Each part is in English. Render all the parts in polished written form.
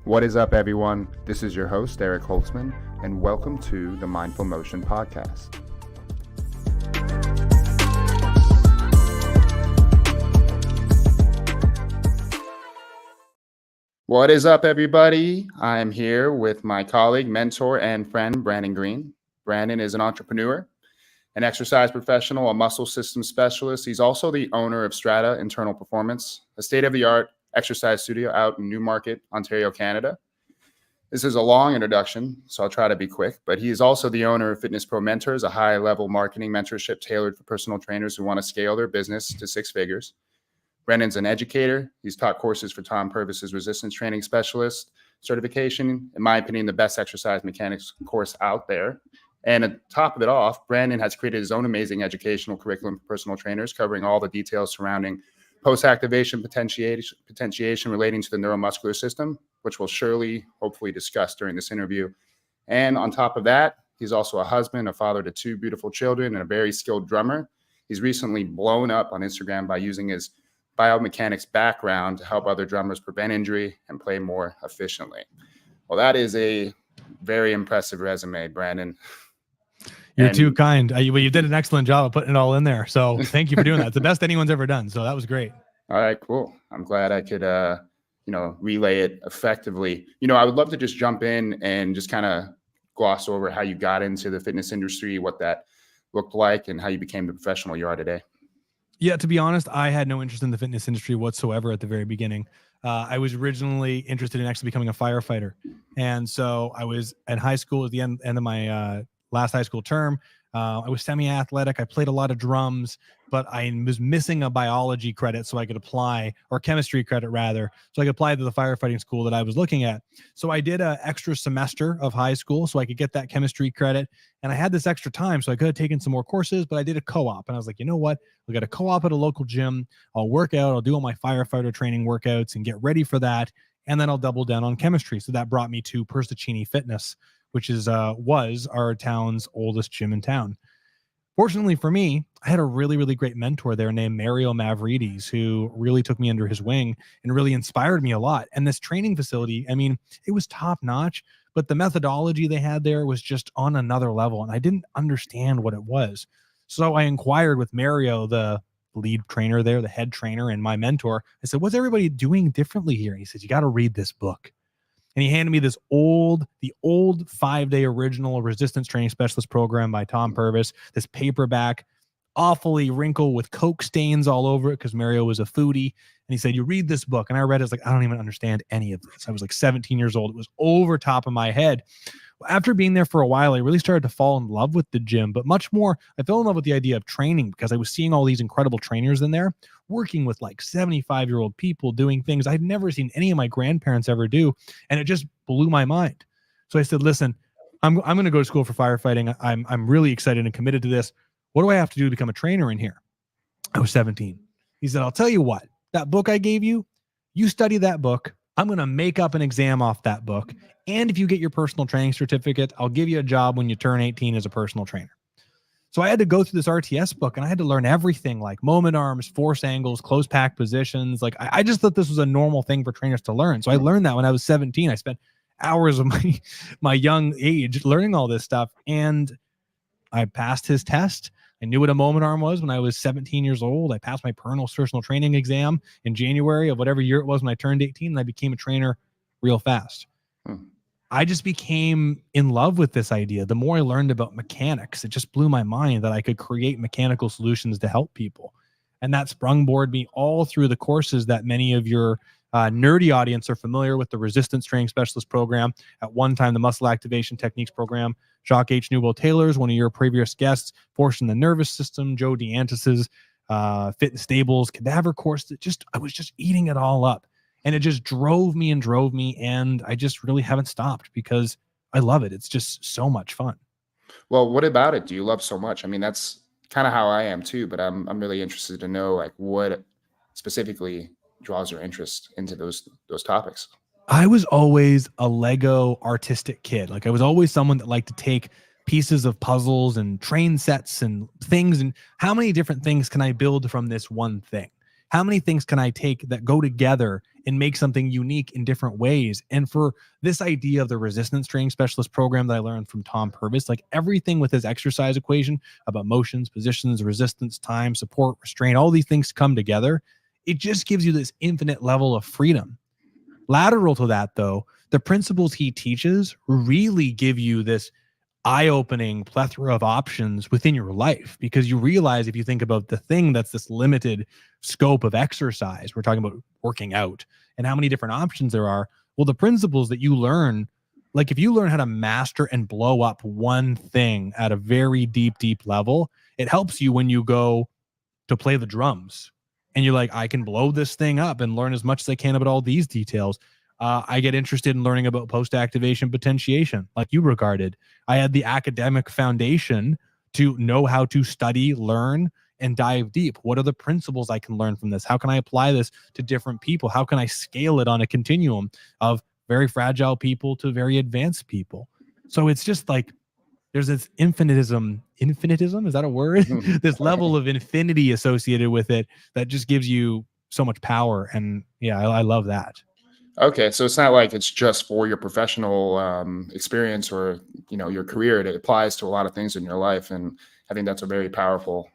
What is up, everyone? This is your host, Eric Holtzman, and welcome to the Mindful Motion Podcast. What is up, everybody? I am here with my colleague, mentor, and friend, Brandon Greene. Brandon is an entrepreneur, an exercise professional, a muscle system specialist. He's also the owner of Strata Internal Performance, a state-of-the-art exercise studio out in Newmarket, Ontario, Canada. This is a long introduction, so I'll try to be quick, but he is also the owner of Fitness Pro Mentors, a high-level marketing mentorship tailored for personal trainers who want to scale their business to six figures. Brendan's an educator. He's taught courses for Tom Purvis's resistance training specialist certification, in my opinion, the best exercise mechanics course out there. And to top it off, Brandon has created his own amazing educational curriculum for personal trainers, covering all the details surrounding post-activation potentiation relating to the neuromuscular system, which we'll surely, hopefully discuss during this interview. And on top of that, he's also a husband, a father to two beautiful children, and a very skilled drummer. He's recently blown up on Instagram by using his biomechanics background to help other drummers prevent injury and play more efficiently. Well, that is a very impressive resume, Brandon. You're too kind. You did an excellent job of putting it all in there. So thank you for doing that. It's the best anyone's ever done. So that was great. All right, cool. I'm glad I could, relay it effectively. I would love to just jump in and just kind of gloss over how you got into the fitness industry, what that looked like, and how you became the professional you are today. Yeah, to be honest, I had no interest in the fitness industry whatsoever at the very beginning. I was originally interested in actually becoming a firefighter. And so I was at high school at the end of my last high school term. I was semi-athletic. I played a lot of drums, but I was missing a biology credit so I could apply, or chemistry credit rather, so I could apply to the firefighting school that I was looking at. So I did an extra semester of high school so I could get that chemistry credit. And I had this extra time, so I could have taken some more courses, but I did a co-op. And I was like, you know what? We got a co-op at a local gym. I'll work out. I'll do all my firefighter training workouts and get ready for that. And then I'll double down on chemistry. So that brought me to Potentiation Fitness, which is was our town's oldest gym in town. Fortunately for me, I had a really, really great mentor there named Mario Mavridis, who really took me under his wing and really inspired me a lot. And this training facility, I mean, it was top notch, but the methodology they had there was just on another level. And I didn't understand what it was. So I inquired with Mario, the lead trainer there, the head trainer and my mentor. I said, what's everybody doing differently here? And he said, you got to read this book. And he handed me the old 5-day original resistance training specialist program by Tom Purvis, this paperback, awfully wrinkled with Coke stains all over it because Mario was a foodie. And he said, you read this book. And I read it. I was like, I don't even understand any of this. I was like 17 years old. It was over top of my head. After being there for a while, I really started to fall in love with the gym, but much more, I fell in love with the idea of training because I was seeing all these incredible trainers in there working with like 75-year-old people doing things I'd never seen any of my grandparents ever do. And it just blew my mind. So I said, listen, I'm going to go to school for firefighting. I'm really excited and committed to this. What do I have to do to become a trainer in here? I was 17. He said, I'll tell you what, that book I gave you, you study that book. I'm going to make up an exam off that book. And if you get your personal training certificate, I'll give you a job when you turn 18 as a personal trainer. So I had to go through this RTS book and I had to learn everything like moment arms, force angles, close pack positions. Like I just thought this was a normal thing for trainers to learn. So I learned that when I was 17. I spent hours of my young age learning all this stuff. And I passed his test. I knew what a moment arm was when I was 17 years old. I passed my personal training exam in January of whatever year it was when I turned 18, and I became a trainer real fast. I just became in love with this idea. The more I learned about mechanics, it just blew my mind that I could create mechanical solutions to help people. And that sprungboarded me all through the courses that many of your nerdy audience are familiar with, the resistance training specialist program. At one time, the muscle activation techniques program. Jacques H. Newell-Taylor's, one of your previous guests, Forcing the Nervous System, Joe DeAntis's Fit and Stables cadaver course. I was just eating it all up. And it just drove me. And I just really haven't stopped because I love it. It's just so much fun. Well, what about it do you love so much? I mean, that's kind of how I am too, but I'm really interested to know like what specifically draws your interest into those topics. I was always a Lego artistic kid. Like I was always someone that liked to take pieces of puzzles and train sets and things. And how many different things can I build from this one thing? how many things can I take that go together and make something unique in different ways? And for this idea of the resistance training specialist program that I learned from Tom Purvis, like everything with his exercise equation about motions, positions, resistance, time, support, restraint, all these things come together. It just gives you this infinite level of freedom. Lateral to that, though, the principles he teaches really give you this eye-opening plethora of options within your life, because you realize, if you think about the thing that's this limited scope of exercise, we're talking about working out and how many different options there are. Well, the principles that you learn, like if you learn how to master and blow up one thing at a very deep level, it helps you when you go to play the drums and you're like, I can blow this thing up and learn as much as I can about all these details. I get interested in learning about post-activation potentiation, like you regarded. I had the academic foundation to know how to study, learn, and dive deep. What are the principles I can learn from this? How can I apply this to different people? How can I scale it on a continuum of very fragile people to very advanced people? So it's just like, there's this infinitism, is that a word? This level of infinity associated with it that just gives you so much power. And yeah, I love that. Okay, so it's not like it's just for your professional experience or your career. It applies to a lot of things in your life, and I think that's a very powerful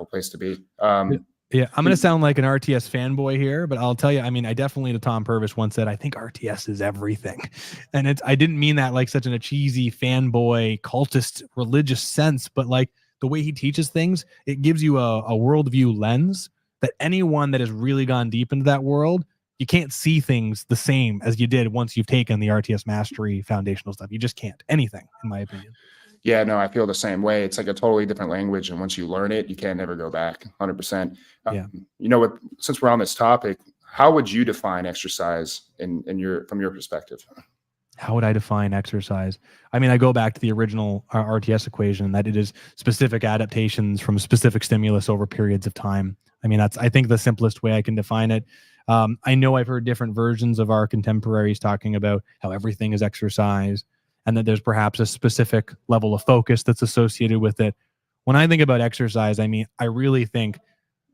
place to be. Yeah, I'm going to sound like an RTS fanboy here, but I'll tell you, I mean, I definitely, to Tom Purvis once said, I think RTS is everything. And I didn't mean that like such a cheesy fanboy, cultist, religious sense, but like the way he teaches things, it gives you a worldview lens that anyone that has really gone deep into that world, you can't see things the same as you did once you've taken the RTS mastery foundational stuff. You just can't. Anything, in my opinion. Yeah, no, I feel the same way. It's like a totally different language, and once you learn it, you can never go back. 100%. Yeah. You know what? Since we're on this topic, how would you define exercise from your perspective? How would I define exercise? I mean, I go back to the original RTS equation, that it is specific adaptations from specific stimulus over periods of time. I mean, that's, I think, the simplest way I can define it. I know I've heard different versions of our contemporaries talking about how everything is exercise, and that there's perhaps a specific level of focus that's associated with it. When I think about exercise, I mean, I really think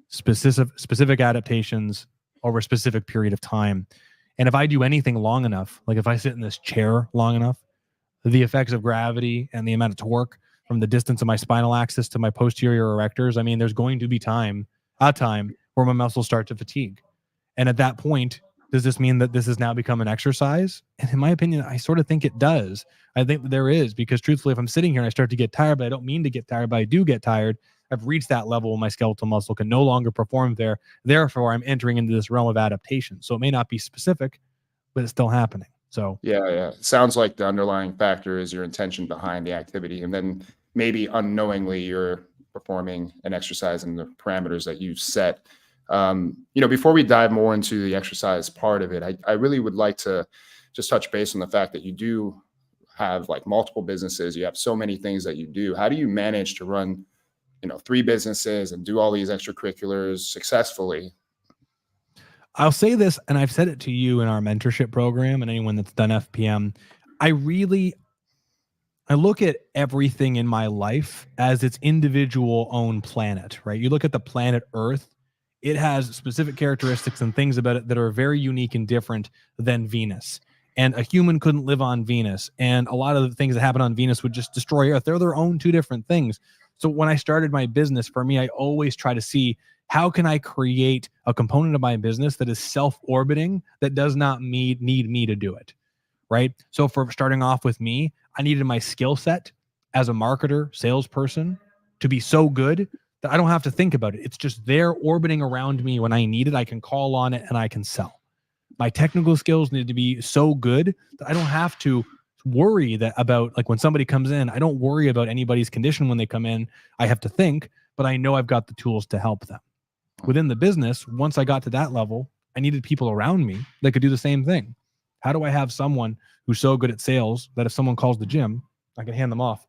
specific adaptations over a specific period of time. And if I do anything long enough, like if I sit in this chair long enough, the effects of gravity and the amount of torque from the distance of my spinal axis to my posterior erectors, I mean, there's going to be a time where my muscles start to fatigue. And at that point, does this mean that this has now become an exercise? And in my opinion, I sort of think it does. I think that there is, because truthfully, if I'm sitting here and I start to get tired, but I don't mean to get tired, but I do get tired, I've reached that level where my skeletal muscle can no longer perform there. Therefore, I'm entering into this realm of adaptation. So it may not be specific, but it's still happening. So Yeah. It sounds like the underlying factor is your intention behind the activity, and then maybe unknowingly you're performing an exercise in the parameters that you've set. Before we dive more into the exercise part of it, I really would like to just touch base on the fact that you do have like multiple businesses. You have so many things that you do. How do you manage to run, 3 businesses and do all these extracurriculars successfully? I'll say this, and I've said it to you in our mentorship program and anyone that's done FPM. I look at everything in my life as its individual own planet, right? You look at the planet Earth, it has specific characteristics and things about it that are very unique and different than Venus. And a human couldn't live on Venus. And a lot of the things that happen on Venus would just destroy Earth. They're their own 2 different things. So when I started my business, for me, I always try to see, how can I create a component of my business that is self-orbiting, that does not need me to do it, right? So for starting off with me, I needed my skill set as a marketer, salesperson, to be so good that I don't have to think about it. It's just there orbiting around me when I need it. I can call on it and I can sell. My technical skills need to be so good that I don't have to worry about, like, when somebody comes in, I don't worry about anybody's condition when they come in. I have to think, but I know I've got the tools to help them. Within the business, once I got to that level, I needed people around me that could do the same thing. How do I have someone who's so good at sales that if someone calls the gym, I can hand them off?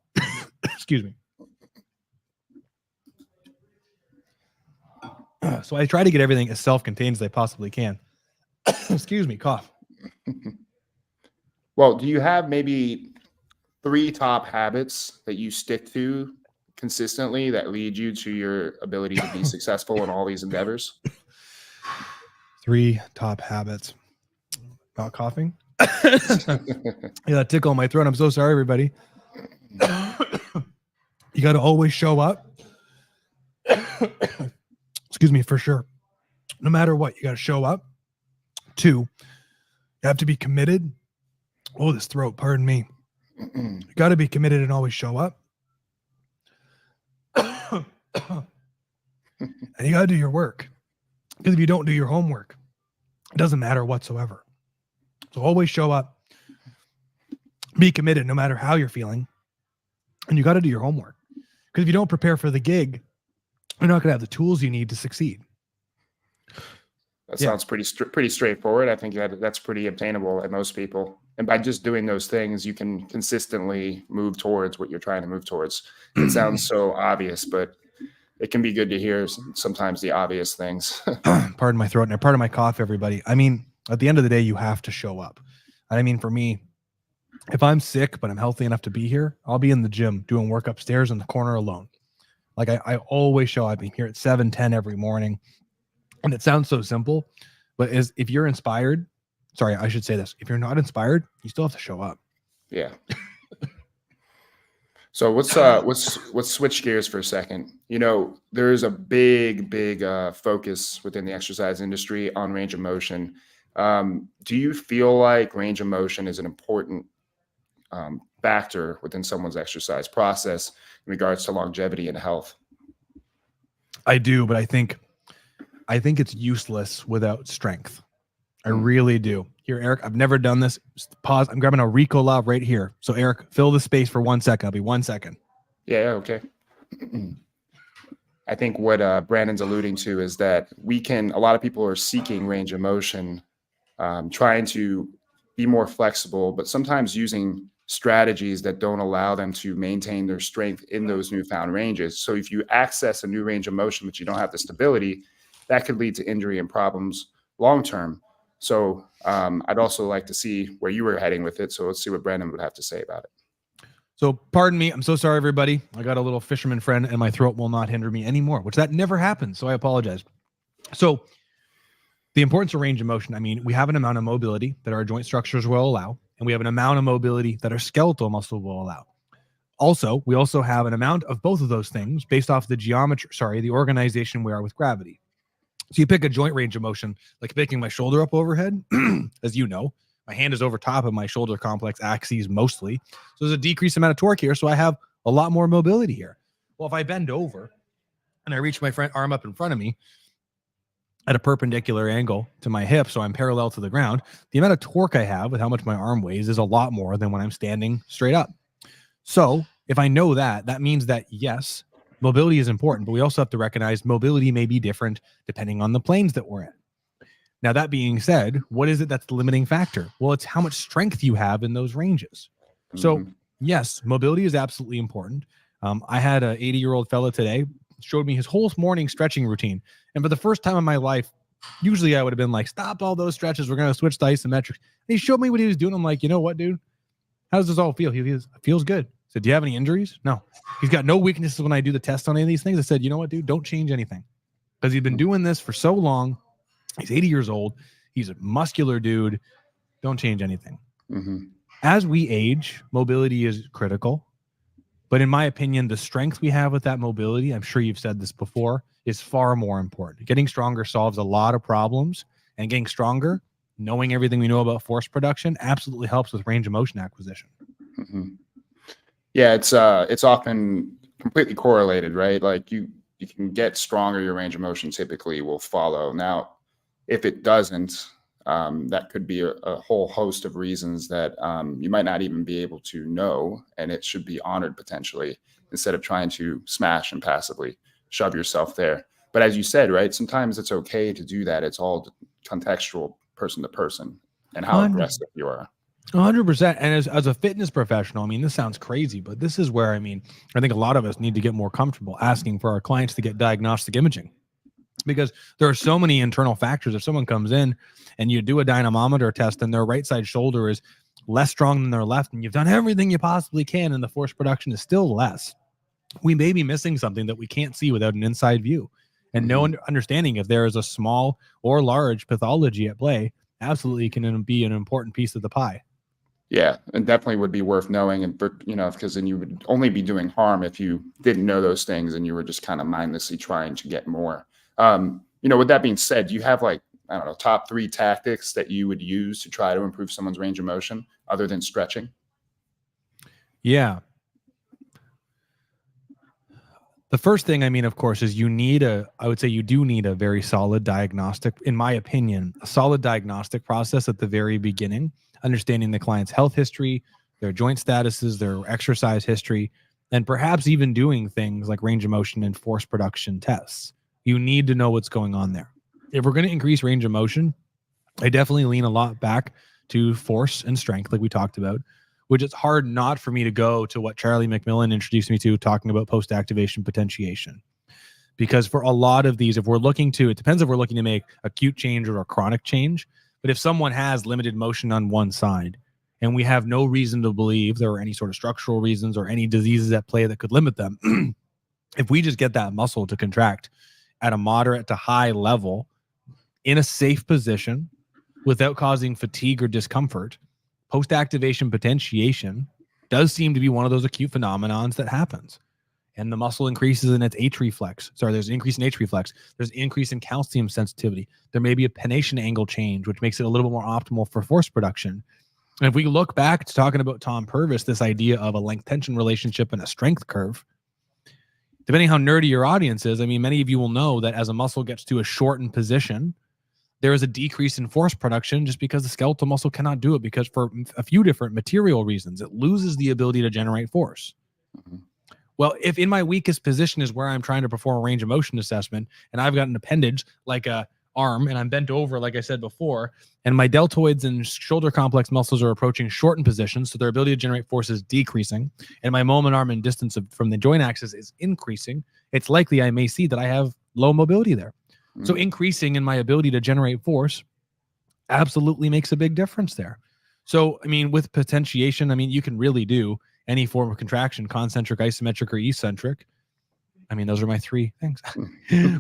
Excuse me. So I try to get everything as self-contained as I possibly can. Excuse me, cough. Well, do you have maybe 3 top habits that you stick to consistently that lead you to your ability to be successful in all these endeavors? 3 top habits. Not coughing. Yeah, that tickle in my throat. I'm so sorry, everybody. You got to always show up. Excuse me, for sure. No matter what, you got to show up. 2, you have to be committed. Oh, this throat, pardon me. You got to be committed and always show up. And you got to do your work. Because if you don't do your homework, it doesn't matter whatsoever. So always show up. Be committed no matter how you're feeling. And you got to do your homework. Because if you don't prepare for the gig, you're not going to have the tools you need to succeed. That sounds pretty straightforward. I think that's pretty obtainable at most people. And by just doing those things, you can consistently move towards what you're trying to move towards. It sounds so obvious, but it can be good to hear sometimes the obvious things. Pardon my throat and pardon my cough, everybody. I mean, at the end of the day, you have to show up. I mean, for me, if I'm sick, but I'm healthy enough to be here, I'll be in the gym doing work upstairs in the corner alone. Like I always show up. I'm here at 7:10 every morning. And it sounds so simple, but if you're inspired, sorry, I should say this. If you're not inspired, you still have to show up. Yeah. So let's switch gears for a second. You know, there is a big focus within the exercise industry on range of motion. Do you feel like range of motion is an important factor within someone's exercise process in regards to longevity and health? I do, but I think it's useless without strength. I really do. Here, Eric, I've never done this. Just pause. I'm grabbing a Ricola right here. So, Eric, fill the space for 1 second. I'll be 1 second. Yeah, okay. I think what Brandon's alluding to is that a lot of people are seeking range of motion, trying to be more flexible, but sometimes using strategies that don't allow them to maintain their strength in those newfound ranges. So if you access a new range of motion, but you don't have the stability, that could lead to injury and problems long-term. So I'd also like to see where you were heading with it. So let's see what Brandon would have to say about it. So pardon me. I'm so sorry, everybody. I got a little fisherman friend and my throat will not hinder me anymore, which that never happens. So I apologize. So the importance of range of motion. I mean, we have an amount of mobility that our joint structures will allow, and we have an amount of mobility that our skeletal muscle will allow. Also, we also have an amount of both of those things based off the organization we are with gravity. So you pick a joint range of motion, like picking my shoulder up overhead, as you know, my hand is over top of my shoulder complex axes mostly. So there's a decreased amount of torque here. So I have a lot more mobility here. Well, if I bend over and I reach my front arm up in front of me at a perpendicular angle to my hip, so I'm parallel to the ground, the amount of torque I have with how much my arm weighs is a lot more than when I'm standing straight up. So if I know that, that means that yes, mobility is important, but we also have to recognize mobility may be different depending on the planes that we're in. Now, that being said, what is it that's the limiting factor? Well, it's how much strength you have in those ranges. So yes, mobility is absolutely important. I had an 80-year-old fella today, showed me his whole morning stretching routine. And for the first time in my life, usually I would have been like, stop all those stretches. We're going to switch to isometrics. And he showed me what he was doing. I'm like, you know what, dude? How does this all feel? He feels good. I said, do you have any injuries? No. He's got no weaknesses when I do the test on any of these things. I said, you know what, dude? Don't change anything. Because he's been doing this for so long. He's 80 years old. He's a muscular dude. Don't change anything. As we age, mobility is critical. But in my opinion, the strength we have with that mobility, I'm sure you've said this before, is far more important. Getting stronger solves a lot of problems. And getting stronger, knowing everything we know about force production, absolutely helps with range of motion acquisition. Yeah, it's often completely correlated, right? Like you can get stronger, your range of motion typically will follow. Now, if it doesn't, that could be a whole host of reasons that you might not even be able to know, and it should be honored potentially instead of trying to smash and passively shove yourself there. But as you said, right, sometimes it's okay to do that. It's all contextual, person to person, and how aggressive you are. 100%. And as a fitness professional, I mean, this sounds crazy, but this is where, I mean, I think a lot of us need to get more comfortable asking for our clients to get diagnostic imaging, because there are so many internal factors. If someone comes in and you do a dynamometer test and their right side shoulder is less strong than their left, and you've done everything you possibly can and the force production is still less, we may be missing something that we can't see without an inside view. And no understanding if there is a small or large pathology at play absolutely can be an important piece of the pie. Yeah, and definitely would be worth knowing, and because then you would only be doing harm if you didn't know those things and you were just kind of mindlessly trying to get more. With that being said, do you have like, I don't know, top 3 tactics that you would use to try to improve someone's range of motion other than stretching? Yeah. The first thing, of course, is I would say you do need a very solid diagnostic, in my opinion, a solid diagnostic process at the very beginning, understanding the client's health history, their joint statuses, their exercise history, and perhaps even doing things like range of motion and force production tests. You need to know what's going on there. If we're going to increase range of motion, I definitely lean a lot back to force and strength, like we talked about, which it's hard not for me to go to what Charlie McMillan introduced me to, talking about post-activation potentiation. Because for a lot of these, it depends if we're looking to make acute change or a chronic change. But if someone has limited motion on one side and we have no reason to believe there are any sort of structural reasons or any diseases at play that could limit them, if we just get that muscle to contract at a moderate to high level in a safe position without causing fatigue or discomfort, post-activation potentiation does seem to be one of those acute phenomenons that happens. And the muscle increases in its H reflex. There's an increase in H reflex. There's an increase in calcium sensitivity. There may be a pennation angle change, which makes it a little bit more optimal for force production. And if we look back to talking about Tom Purvis, this idea of a length-tension relationship and a strength curve, depending how nerdy your audience is, many of you will know that as a muscle gets to a shortened position, there is a decrease in force production just because the skeletal muscle cannot do it, because for a few different material reasons, it loses the ability to generate force. Mm-hmm. Well, if in my weakest position is where I'm trying to perform a range of motion assessment and I've got an appendage like a arm and I'm bent over, like I said before, and my deltoids and shoulder complex muscles are approaching shortened positions, so their ability to generate force is decreasing, and my moment arm and distance from the joint axis is increasing, it's likely I may see that I have low mobility there. So increasing in my ability to generate force absolutely makes a big difference there. So, with potentiation, you can really do any form of contraction, concentric, isometric, or eccentric. Those are my 3 things.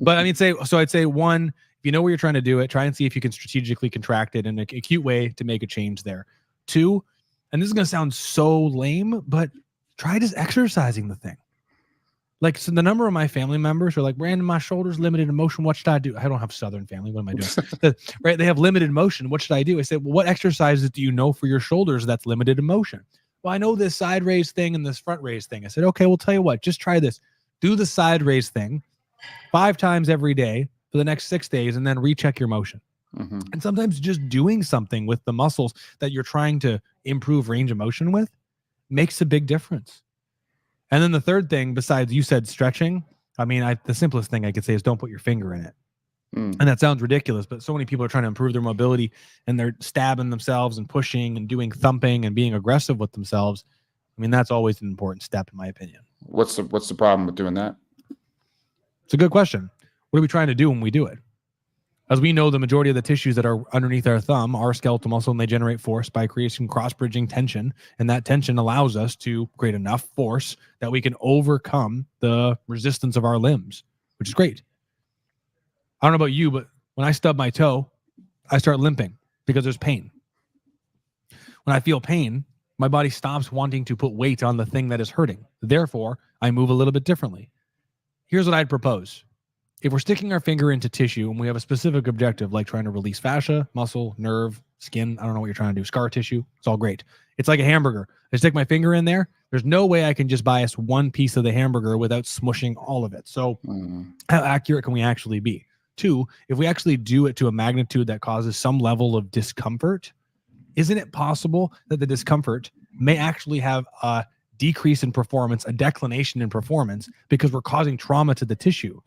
But I'd say 1, if you know where you're trying to do it, try and see if you can strategically contract it in an acute way to make a change there. 2, and this is going to sound so lame, but try just exercising the thing. Like, so the number of my family members are like, Brandon, my shoulder's limited in motion. What should I do? I don't have Southern family. What am I doing? Right? They have limited motion. What should I do? I said, well, what exercises do you know for your shoulders that's limited in motion? Well, I know this side raise thing and this front raise thing. I said, okay, well, tell you what, just try this. Do the side raise thing 5 times every day for the next 6 days, and then recheck your motion. Mm-hmm. And sometimes just doing something with the muscles that you're trying to improve range of motion with makes a big difference. And then the third thing, besides you said stretching, the simplest thing I could say is don't put your finger in it. And that sounds ridiculous, but so many people are trying to improve their mobility and they're stabbing themselves and pushing and doing thumping and being aggressive with themselves. That's always an important step, in my opinion. What's the problem with doing that? It's a good question. What are we trying to do when we do it? As we know, the majority of the tissues that are underneath our thumb are skeletal muscle, and they generate force by creating cross-bridging tension. And that tension allows us to create enough force that we can overcome the resistance of our limbs, which is great. I don't know about you, but when I stub my toe, I start limping because there's pain. When I feel pain, my body stops wanting to put weight on the thing that is hurting. Therefore, I move a little bit differently. Here's what I'd propose. If we're sticking our finger into tissue and we have a specific objective, like trying to release fascia, muscle, nerve, skin, I don't know what you're trying to do, scar tissue, it's all great. It's like a hamburger. I stick my finger in there. There's no way I can just bias one piece of the hamburger without smushing all of it. So how accurate can we actually be? 2, if we actually do it to a magnitude that causes some level of discomfort, isn't it possible that the discomfort may actually have a decrease in performance, a declination in performance, because we're causing trauma to the tissue?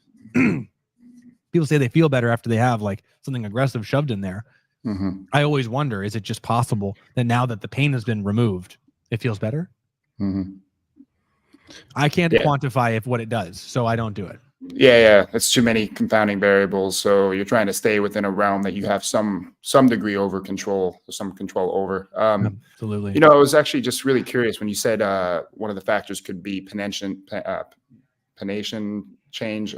People say they feel better after they have like something aggressive shoved in there. Mm-hmm. I always wonder, is it just possible that now that the pain has been removed, it feels better? Mm-hmm. I can't quantify what it does, so I don't do it. Yeah. It's too many confounding variables. So you're trying to stay within a realm that you have some degree over control, some control over. Absolutely. I was actually just really curious when you said one of the factors could be pennation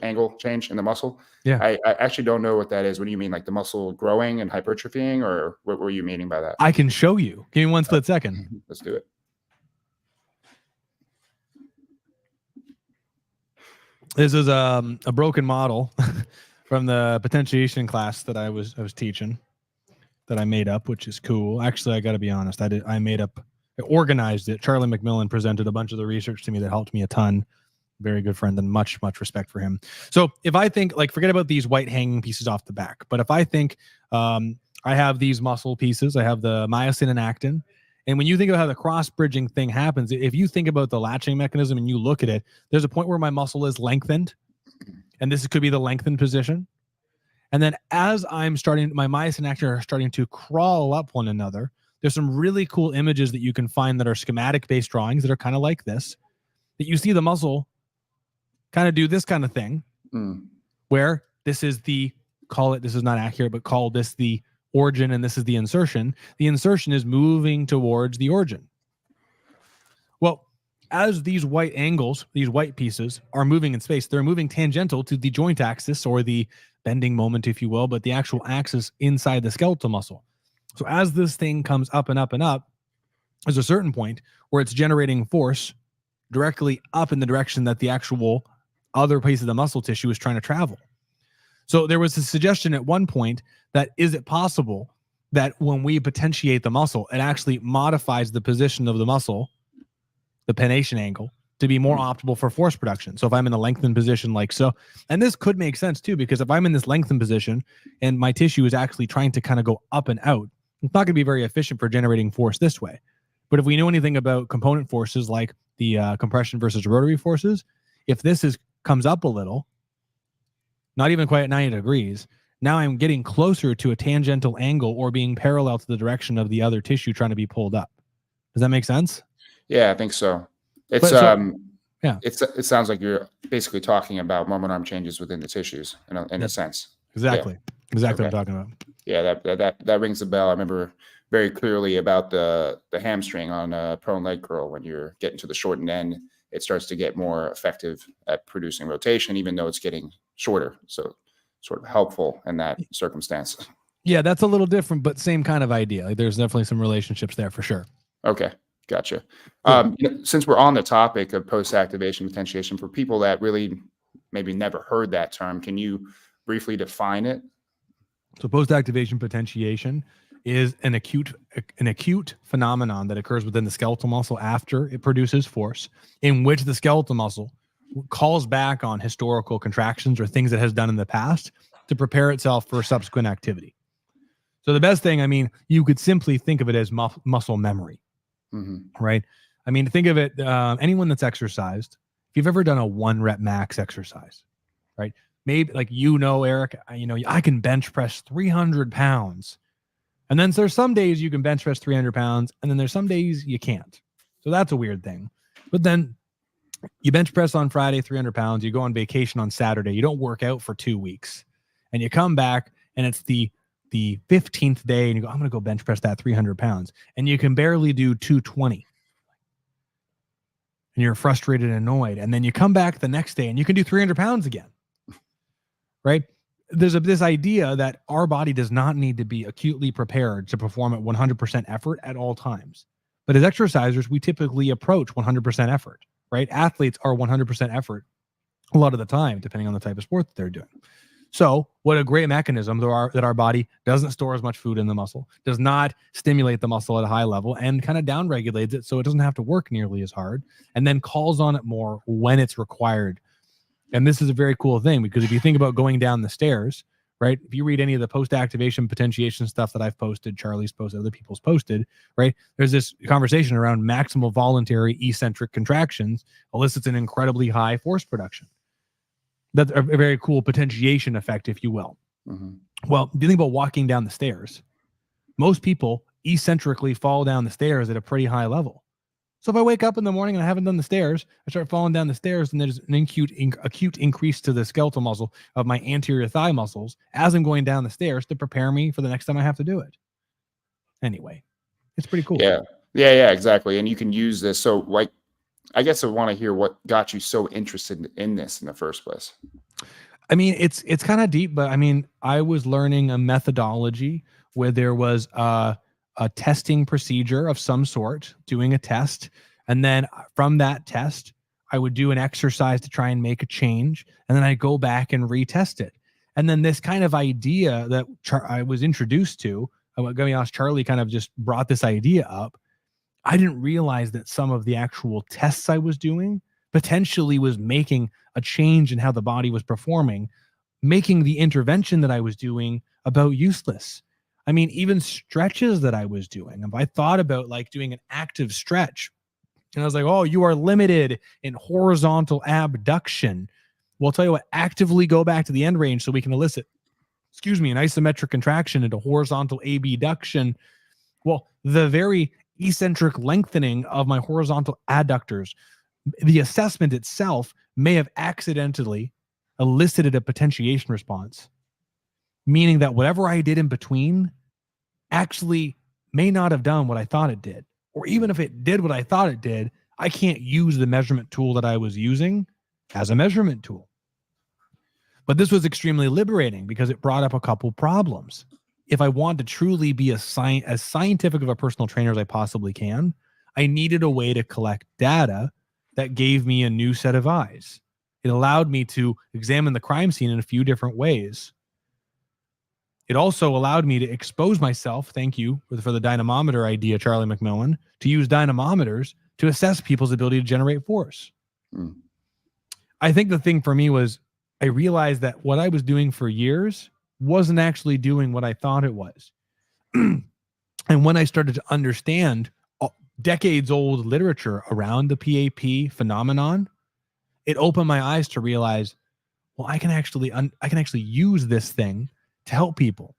angle change in the muscle. Yeah. I actually don't know what that is. What do you mean, like the muscle growing and hypertrophying, or what were you meaning by that? I can show you. Give me one split second. Let's do it. This is a broken model from the potentiation class that I was teaching, that I made up, which is cool. Actually, I got to be honest. I organized it. Charlie McMillan presented a bunch of the research to me that helped me a ton. Very good friend, and much respect for him. So if I think, like, forget about these white hanging pieces off the back, but if I think I have these muscle pieces, I have the myosin and actin. And when you think about how the cross bridging thing happens, if you think about the latching mechanism and you look at it, there's a point where my muscle is lengthened, and this could be the lengthened position. And then as I'm starting, my myosin and actin are starting to crawl up one another. There's some really cool images that you can find that are schematic based drawings that are kind of like this, that you see the muscle kind of do this kind of thing, where this is this is not accurate, but call this the origin and this is the insertion. The insertion is moving towards the origin. Well, as these white angles, these white pieces are moving in space, they're moving tangential to the joint axis, or the bending moment, if you will, but the actual axis inside the skeletal muscle. So as this thing comes up and up and up, there's a certain point where it's generating force directly up in the direction that the actual other piece of the muscle tissue is trying to travel. So there was a suggestion at one point that, is it possible that when we potentiate the muscle, it actually modifies the position of the muscle, the pennation angle, to be more optimal for force production? So if I'm in a lengthened position like so, and this could make sense too, because if I'm in this lengthened position and my tissue is actually trying to kind of go up and out, it's not going to be very efficient for generating force this way. But if we know anything about component forces like the compression versus rotary forces, if this comes up a little, not even quite at 90 degrees, now I'm getting closer to a tangential angle or being parallel to the direction of the other tissue trying to be pulled up. Does that make sense? Yeah, I think so. It sounds like you're basically talking about moment arm changes within the tissues in a sense. Exactly. Yeah. Exactly what I'm talking about. Yeah, that rings a bell. I remember very clearly about the hamstring on a prone leg curl. When you're getting to the shortened end, it starts to get more effective at producing rotation, even though it's getting shorter. So sort of helpful in that circumstance. Yeah, that's a little different, but same kind of idea. Like, there's definitely some relationships there for sure. Okay, gotcha. Cool. Since we're on the topic of post-activation potentiation, for people that really maybe never heard that term, can you briefly define it? So post-activation potentiation is an acute phenomenon that occurs within the skeletal muscle after it produces force, in which the skeletal muscle calls back on historical contractions or things it has done in the past to prepare itself for subsequent activity. So the best thing, I mean, you could simply think of it as muscle memory, right? I mean, think of it, anyone that's exercised, if you've ever done a 1 rep max exercise, right? Maybe like, Eric, I can bench press 300 pounds. And then there's some days you can bench press 300 pounds, and then there's some days you can't. So that's a weird thing. But then you bench press on Friday, 300 pounds, you go on vacation on Saturday, you don't work out for 2 weeks, and you come back and it's the 15th day and you go, I'm going to go bench press that 300 pounds. And you can barely do 220. And you're frustrated and annoyed. And then you come back the next day and you can do 300 pounds again. Right? There's this idea that our body does not need to be acutely prepared to perform at 100% effort at all times. But as exercisers, we typically approach 100% effort, right? Athletes are 100% effort a lot of the time, depending on the type of sport that they're doing. So what a great mechanism that our body doesn't store as much food in the muscle, does not stimulate the muscle at a high level, and kind of downregulates it so it doesn't have to work nearly as hard, and then calls on it more when it's required. And this is a very cool thing, because if you think about going down the stairs, right? If you read any of the post-activation potentiation stuff that I've posted, Charlie's posted, other people's posted, right? There's this conversation around maximal voluntary eccentric contractions elicits an incredibly high force production. That's a very cool potentiation effect, if you will. Well, if you think about walking down the stairs, most people eccentrically fall down the stairs at a pretty high level. So if I wake up in the morning and I haven't done the stairs, I start falling down the stairs, and there's an acute increase to the skeletal muscle of my anterior thigh muscles as I'm going down the stairs to prepare me for the next time I have to do it. Anyway, it's pretty cool. Yeah, exactly. And you can use this. So like I guess I want to hear what got you so interested in this in the first place. I mean, it's kind of deep, but I mean, I was learning a methodology where there was a testing procedure of some sort, doing a test, and then from that test, I would do an exercise to try and make a change, and then I go back and retest it. And then this kind of idea that I was introduced to, I'm going to be honest, Charlie kind of just brought this idea up. I didn't realize that some of the actual tests I was doing potentially was making a change in how the body was performing, making the intervention that I was doing about useless. I mean, even stretches that I was doing, if I thought about like doing an active stretch and I was like, oh, you are limited in horizontal abduction. Well, I'll tell you what, actively go back to the end range so we can elicit, an isometric contraction into horizontal abduction. Well, the very eccentric lengthening of my horizontal adductors, the assessment itself may have accidentally elicited a potentiation response, meaning that whatever I did in between actually may not have done what I thought it did. Or even if it did what I thought it did, I can't use the measurement tool that I was using as a measurement tool. But this was extremely liberating because it brought up a couple problems. If I want to truly be as scientific of a personal trainer as I possibly can, I needed a way to collect data that gave me a new set of eyes. It allowed me to examine the crime scene in a few different ways. It also allowed me to expose myself, thank you for the dynamometer idea, Charlie McMillan, to use dynamometers to assess people's ability to generate force. Mm. I think the thing for me was I realized that what I was doing for years wasn't actually doing what I thought it was. And when I started to understand decades old literature around the PAP phenomenon, it opened my eyes to realize, well, I can actually use this thing to help people.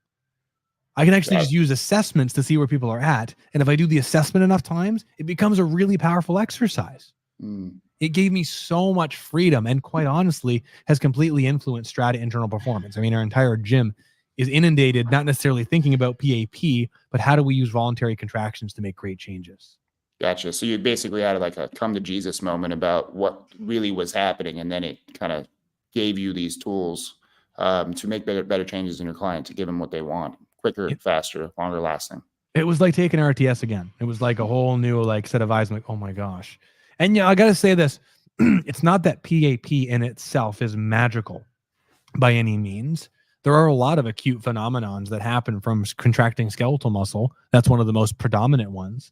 I can actually just use assessments to see where people are at. And if I do the assessment enough times, it becomes a really powerful exercise. Mm. It gave me so much freedom and quite honestly has completely influenced Strata internal performance. I mean, our entire gym is inundated, not necessarily thinking about PAP, but how do we use voluntary contractions to make great changes? Gotcha. So you basically had like a come to Jesus moment about what really was happening, and then it kind of gave you these tools to make better changes in your client, to give them what they want, quicker, faster, longer lasting. It was like taking RTS again. It was like a whole new like set of eyes. I'm like, oh my gosh. And yeah, I got to say this. It's not that PAP in itself is magical by any means. There are a lot of acute phenomenons that happen from contracting skeletal muscle. That's one of the most predominant ones.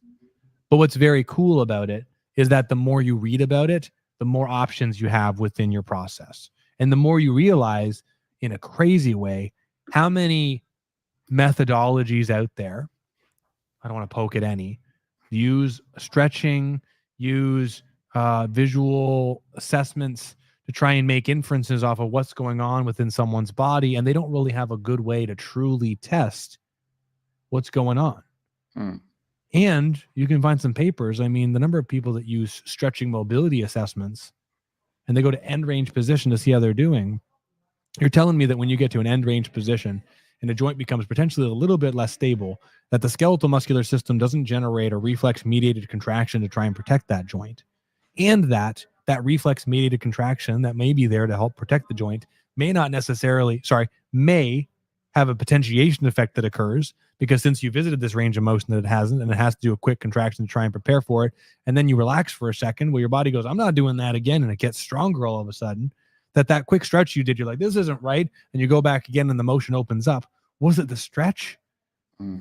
But what's very cool about it is that the more you read about it, the more options you have within your process. And the more you realize in a crazy way how many methodologies out there, I don't want to poke at any, use stretching, use visual assessments to try and make inferences off of what's going on within someone's body. And they don't really have a good way to truly test what's going on. Hmm. And you can find some papers. I mean, the number of people that use stretching mobility assessments and they go to end range position to see how they're doing. You're telling me that when you get to an end range position and a joint becomes potentially a little bit less stable, that the skeletal muscular system doesn't generate a reflex mediated contraction to try and protect that joint. And that reflex mediated contraction that may be there to help protect the joint may have a potentiation effect that occurs, because since you visited this range of motion that it hasn't, and it has to do a quick contraction to try and prepare for it, and then you relax for a second, well, your body goes, I'm not doing that again, and it gets stronger all of a sudden. That quick stretch you did, you're like, this isn't right, and you go back again and the motion opens up. Was it the stretch? Or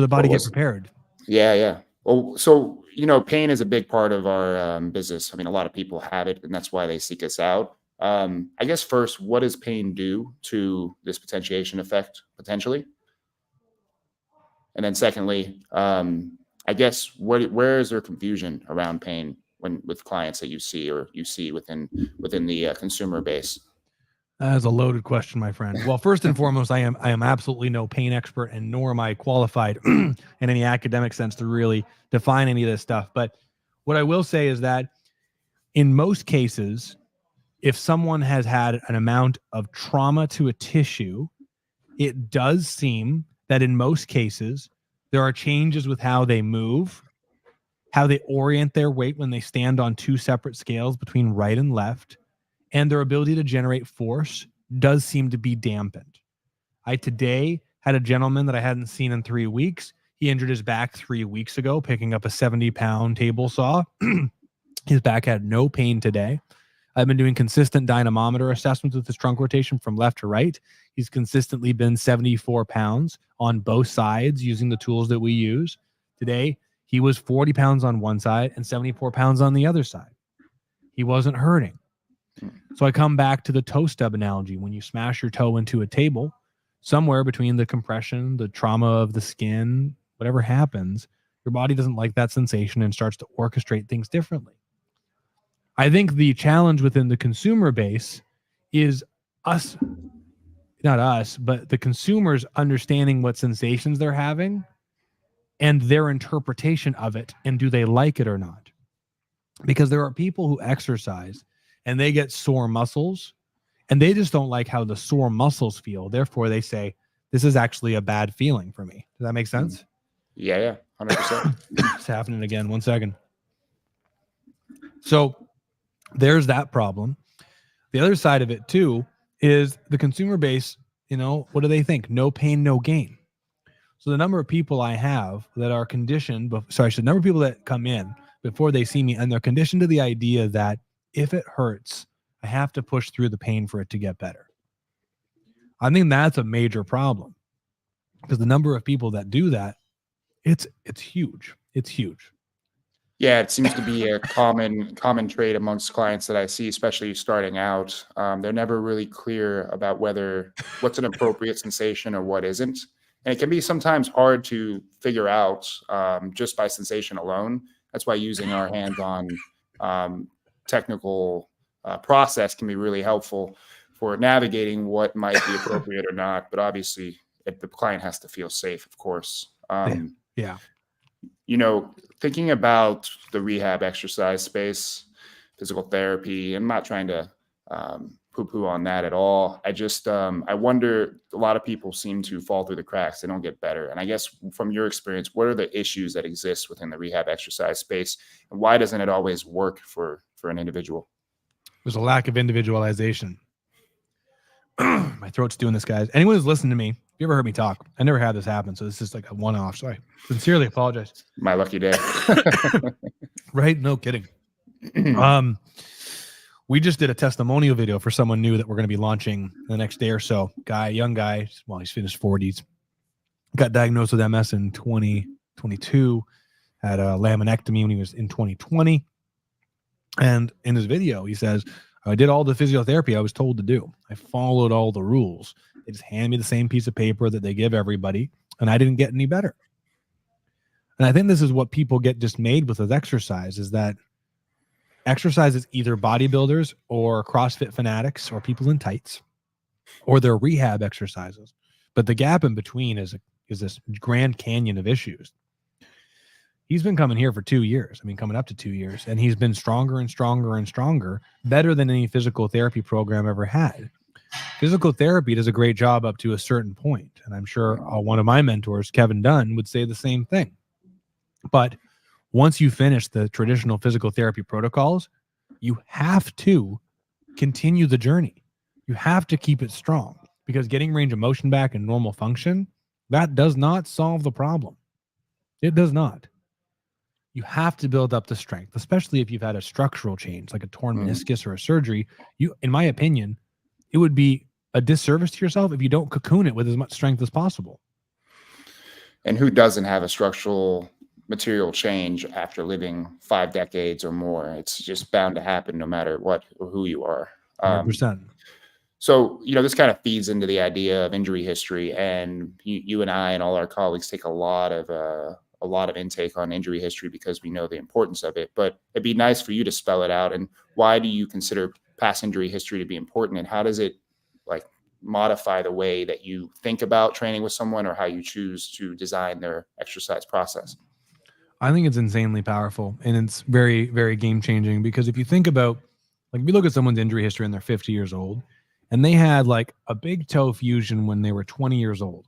the body get prepared? Yeah. Well, so, pain is a big part of our business. I mean, a lot of people have it, and that's why they seek us out. I guess first, what does pain do to this potentiation effect potentially? And then secondly, I guess where is there confusion around pain with clients that you see within the consumer base? That is a loaded question, my friend. Well, first and foremost, I am absolutely no pain expert, and nor am I qualified in any academic sense to really define any of this stuff. But what I will say is that in most cases, if someone has had an amount of trauma to a tissue, it does seem that in most cases, there are changes with how they move how they orient their weight when they stand on two separate scales between right and left, and their ability to generate force does seem to be dampened. I today had a gentleman that I hadn't seen in 3 weeks. He injured his back 3 weeks ago picking up a 70-pound table saw. His back had no pain today. I've been doing consistent dynamometer assessments with his trunk rotation from left to right. He's consistently been 74 pounds on both sides using the tools that we use. Today, he was 40 pounds on one side and 74 pounds on the other side. He wasn't hurting. So I come back to the toe stub analogy. When you smash your toe into a table, somewhere between the compression, the trauma of the skin, whatever happens, your body doesn't like that sensation and starts to orchestrate things differently. I think the challenge within the consumer base is us, not us, but the consumers understanding what sensations they're having and their interpretation of it, and do they like it or not? Because there are people who exercise and they get sore muscles and they just don't like how the sore muscles feel. Therefore, they say, this is actually a bad feeling for me. Does that make sense? Yeah, 100%. It's happening again. 1 second. So there's that problem. The other side of it too is the consumer base. What do they think? No pain, no gain. So the number of people I have that are conditioned, number of people that come in before they see me, and they're conditioned to the idea that if it hurts, I have to push through the pain for it to get better. I think that's a major problem, because the number of people that do that, it's huge. It's huge. Yeah, it seems to be a common trait amongst clients that I see, especially starting out. They're never really clear about what's an appropriate sensation or what isn't. And it can be sometimes hard to figure out just by sensation alone. That's why using our hands-on technical process can be really helpful for navigating what might be appropriate or not. But obviously, the client has to feel safe, of course. Yeah. Thinking about the rehab exercise space, physical therapy, I'm not trying to poo-poo on that at all. I wonder, a lot of people seem to fall through the cracks. They don't get better. And I guess from your experience, what are the issues that exist within the rehab exercise space? And why doesn't it always work for an individual? There's a lack of individualization. My throat's doing this, guys. Anyone who's listened to me, if you ever heard me talk, I never had this happen. So this is like a one-off. So I sincerely apologize. My lucky day. Right? No kidding. We just did a testimonial video for someone new that we're going to be launching the next day or so. Young guy, well, he's in his 40s, got diagnosed with MS in 2022, had a laminectomy when he was in 2020. And in his video, he says, I did all the physiotherapy I was told to do. I followed all the rules. They just hand me the same piece of paper that they give everybody, and I didn't get any better. And I think this is what people get dismayed with exercise, is that exercise is either bodybuilders or CrossFit fanatics or people in tights, or they're rehab exercises. But the gap in between is this Grand Canyon of issues. He's been coming here for 2 years. Coming up to 2 years. And he's been stronger and stronger and stronger, better than any physical therapy program ever had. Physical therapy does a great job up to a certain point. And I'm sure one of my mentors, Kevin Dunn, would say the same thing. But once you finish the traditional physical therapy protocols, you have to continue the journey. You have to keep it strong, because getting range of motion back and normal function, that does not solve the problem. It does not. You have to build up the strength, especially if you've had a structural change like a torn meniscus or a surgery. In my opinion, it would be a disservice to yourself if you don't cocoon it with as much strength as possible. And who doesn't have a structural material change after living 5 decades or more? It's just bound to happen no matter what or who you are. 100%. So, this kind of feeds into the idea of injury history, and you and I and all our colleagues take a lot of intake on injury history because we know the importance of it. But it'd be nice for you to spell it out. And why do you consider past injury history to be important, and how does it modify the way that you think about training with someone or how you choose to design their exercise process? I think it's insanely powerful, and it's very, very game changing, because if you think about, if you look at someone's injury history and they're 50 years old and they had a big toe fusion when they were 20 years old,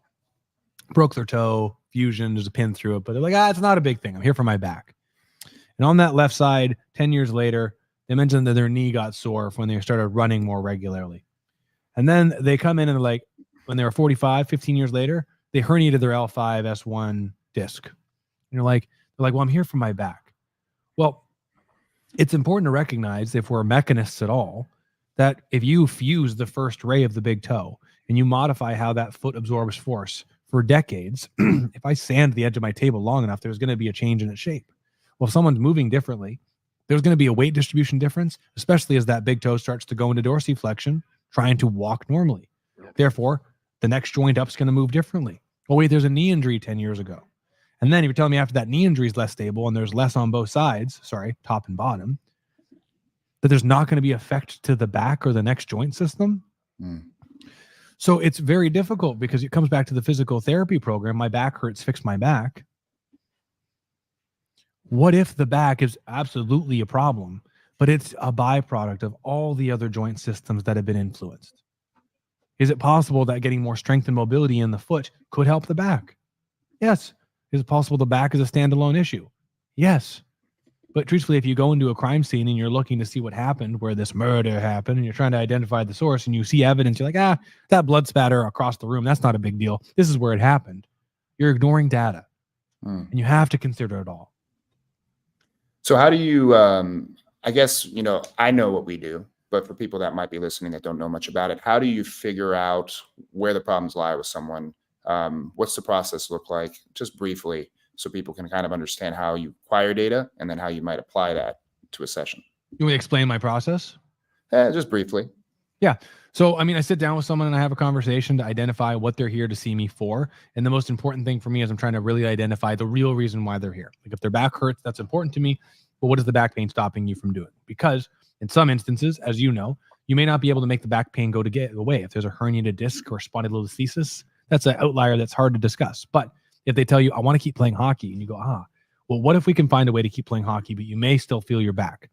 broke their toe, fusion, there's a pin through it, but they're like, it's not a big thing. I'm here for my back. And on that left side, 10 years later, they mentioned that their knee got sore when they started running more regularly. And then they come in and they're like, when they were 45, 15 years later, they herniated their L5 S1 disc. And they're like, well, I'm here for my back. Well, it's important to recognize, if we're mechanists at all, that if you fuse the first ray of the big toe and you modify how that foot absorbs force for decades, if I sand the edge of my table long enough, there's going to be a change in its shape. Well, if someone's moving differently, there's going to be a weight distribution difference, especially as that big toe starts to go into dorsiflexion, trying to walk normally. Therefore, the next joint up is going to move differently. Oh, wait, there's a knee injury 10 years ago. And then if you're telling me after that knee injury is less stable and there's less on both sides, top and bottom, that there's not going to be effect to the back or the next joint system. So it's very difficult, because it comes back to the physical therapy program. My back hurts, fix my back. What if the back is absolutely a problem, but it's a byproduct of all the other joint systems that have been influenced? Is it possible that getting more strength and mobility in the foot could help the back? Yes. Is it possible the back is a standalone issue? Yes. But truthfully, if you go into a crime scene and you're looking to see what happened, where this murder happened, and you're trying to identify the source, and you see evidence, you're like, that blood spatter across the room, that's not a big deal. This is where it happened. You're ignoring data, and you have to consider it all. So how do you, I guess, I know what we do, but for people that might be listening that don't know much about it, how do you figure out where the problems lie with someone? What's the process look like, just briefly, so people can kind of understand how you acquire data and then how you might apply that to a session? You want me to explain my process? Just briefly. Yeah. So, I sit down with someone and I have a conversation to identify what they're here to see me for. And the most important thing for me is I'm trying to really identify the real reason why they're here. Like, if their back hurts, that's important to me. But what is the back pain stopping you from doing? Because in some instances, as you know, you may not be able to make the back pain go away. If there's a herniated disc or spondylolisthesis, that's an outlier that's hard to discuss. But if they tell you, I want to keep playing hockey, and you go, well, what if we can find a way to keep playing hockey, but you may still feel your back?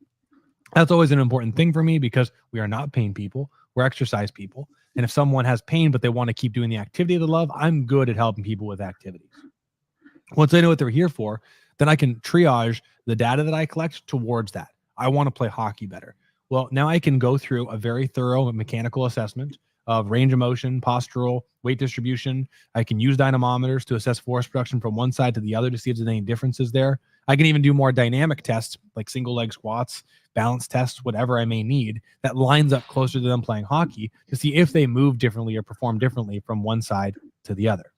That's always an important thing for me, because we are not pain people. We're exercise people. And if someone has pain, but they want to keep doing the activity they love, I'm good at helping people with activities. Once I know what they're here for, then I can triage the data that I collect towards that. I want to play hockey better. Well, now I can go through a very thorough mechanical assessment of range of motion, postural, weight distribution. I can use dynamometers to assess force production from one side to the other to see if there's any differences there. I can even do more dynamic tests, like single leg squats, balance tests, whatever I may need, that lines up closer to them playing hockey to see if they move differently or perform differently from one side to the other.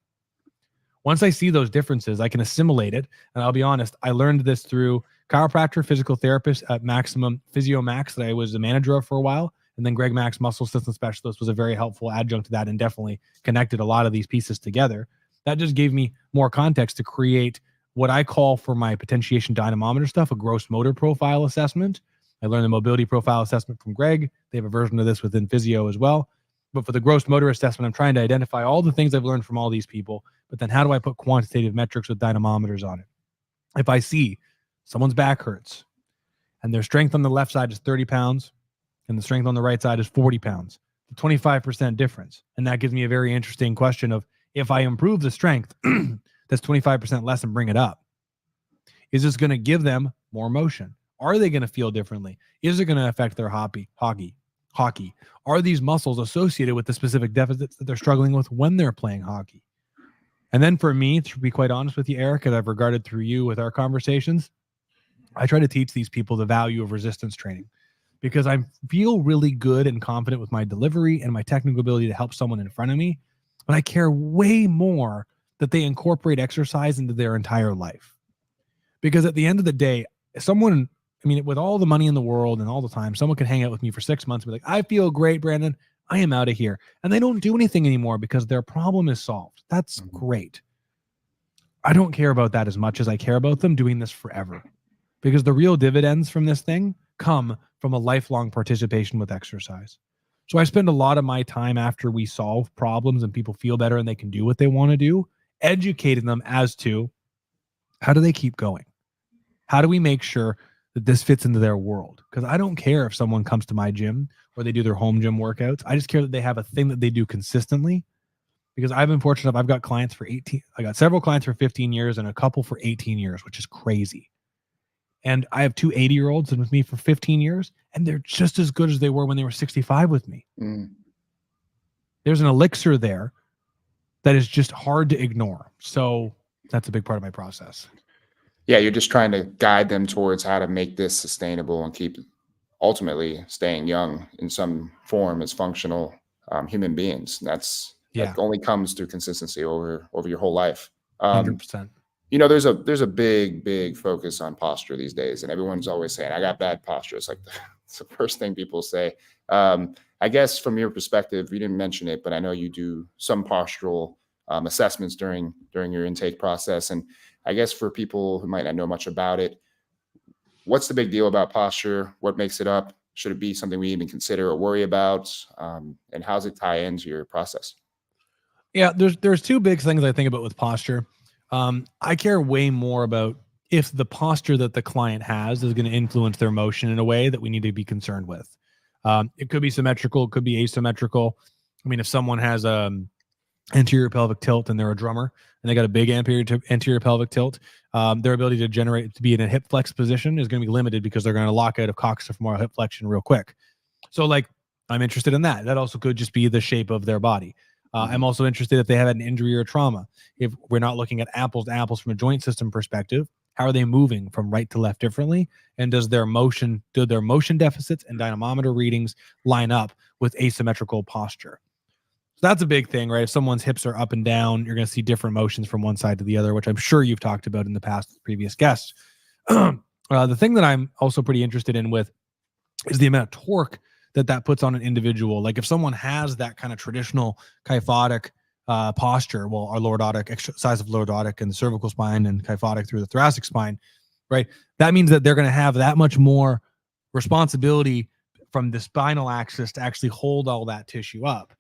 Once I see those differences, I can assimilate it. And I'll be honest, I learned this through chiropractor, physical therapist at Maximum Physio Max that I was the manager of for a while. And then Greg Max, muscle system specialist, was a very helpful adjunct to that and definitely connected a lot of these pieces together. That just gave me more context to create what I call, for my potentiation dynamometer stuff, a gross motor profile assessment. I learned the mobility profile assessment from Greg. They have a version of this within physio as well. But for the gross motor assessment, I'm trying to identify all the things I've learned from all these people, but then how do I put quantitative metrics with dynamometers on it? If I see someone's back hurts and their strength on the left side is 30 pounds and the strength on the right side is 40 pounds, the 25% difference. And that gives me a very interesting question of, if I improve the strength that's 25% less and bring it up, is this going to give them more motion? Are they going to feel differently? Is it going to affect their hockey? Are these muscles associated with the specific deficits that they're struggling with when they're playing hockey? And then for me, to be quite honest with you, Eric, and I've regarded through you with our conversations, I try to teach these people the value of resistance training, because I feel really good and confident with my delivery and my technical ability to help someone in front of me. But I care way more that they incorporate exercise into their entire life. Because at the end of the day, someone, with all the money in the world and all the time, someone can hang out with me for 6 months and be like, I feel great, Brandon. I am out of here. And they don't do anything anymore because their problem is solved. That's great. I don't care about that as much as I care about them doing this forever, because the real dividends from this thing come from a lifelong participation with exercise. So I spend a lot of my time after we solve problems and people feel better and they can do what they want to do, educating them as to, how do they keep going? How do we make sure that this fits into their world? Because I don't care if someone comes to my gym or they do their home gym workouts. I just care that they have a thing that they do consistently, because I've been fortunate enough. I've got clients for 18. I got several clients for 15 years and a couple for 18 years, which is crazy. And I have two 80-year-olds and with me for 15 years, and they're just as good as they were when they were 65 with me. There's an elixir there that is just hard to ignore. So that's a big part of my process. Yeah, you're just trying to guide them towards how to make this sustainable and keep ultimately staying young in some form as functional human beings. That only comes through consistency over your whole life. 100%. There's a big focus on posture these days, and everyone's always saying, "I got bad posture." It's like it's the first thing people say. I guess from your perspective, you didn't mention it, but I know you do some postural assessments during your intake process, and I guess for people who might not know much about it, what's the big deal about posture? What makes it up? Should it be something we even consider or worry about? And how does it tie into your process? Yeah, there's two big things I think about with posture. I care way more about if the posture that the client has is going to influence their motion in a way that we need to be concerned with. It could be symmetrical, it could be asymmetrical. I mean, if someone has anterior pelvic tilt and they're a drummer and they got a big anterior pelvic tilt, their ability to be in a hip flex position is going to be limited because they're going to lock out of coxofemoral hip flexion real quick. So like, I'm interested in that. That also could just be the shape of their body. I'm also interested if they have an injury or trauma. If we're not looking at apples to apples from a joint system perspective, how are they moving from right to left differently? And do their motion deficits and dynamometer readings line up with asymmetrical posture? So that's a big thing, right? If someone's hips are up and down, you're going to see different motions from one side to the other, which I'm sure you've talked about in the past with previous guests. The thing that I'm also pretty interested in with is the amount of torque that puts on an individual. Like if someone has that kind of traditional kyphotic posture, well, our lordotic, exercise of lordotic and the cervical spine and kyphotic through the thoracic spine, right? That means that they're going to have that much more responsibility from the spinal axis to actually hold all that tissue up.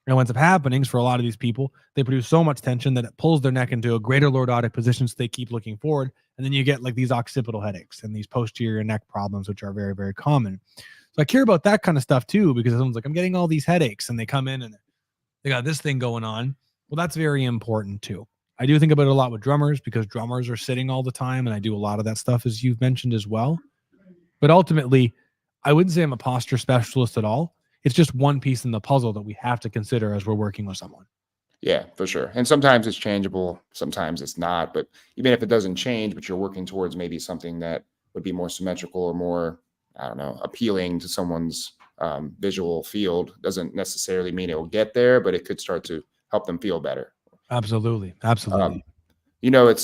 And what ends up happening is for a lot of these people, they produce so much tension that it pulls their neck into a greater lordotic position so they keep looking forward. And then you get like these occipital headaches and these posterior neck problems, which are very, very common. So I care about that kind of stuff too, because someone's like, I'm getting all these headaches, and they come in and they got this thing going on. Well, that's very important too. I do think about it a lot with drummers because drummers are sitting all the time, and I do a lot of that stuff, as you've mentioned as well. But ultimately, I wouldn't say I'm a posture specialist at all. It's just one piece in the puzzle that we have to consider as we're working with someone. Yeah, for sure. And sometimes it's changeable, sometimes it's not. But even if it doesn't change, but you're working towards maybe something that would be more symmetrical or more, I don't know, appealing to someone's visual field, doesn't necessarily mean it will get there, but it could start to help them feel better. Absolutely. It's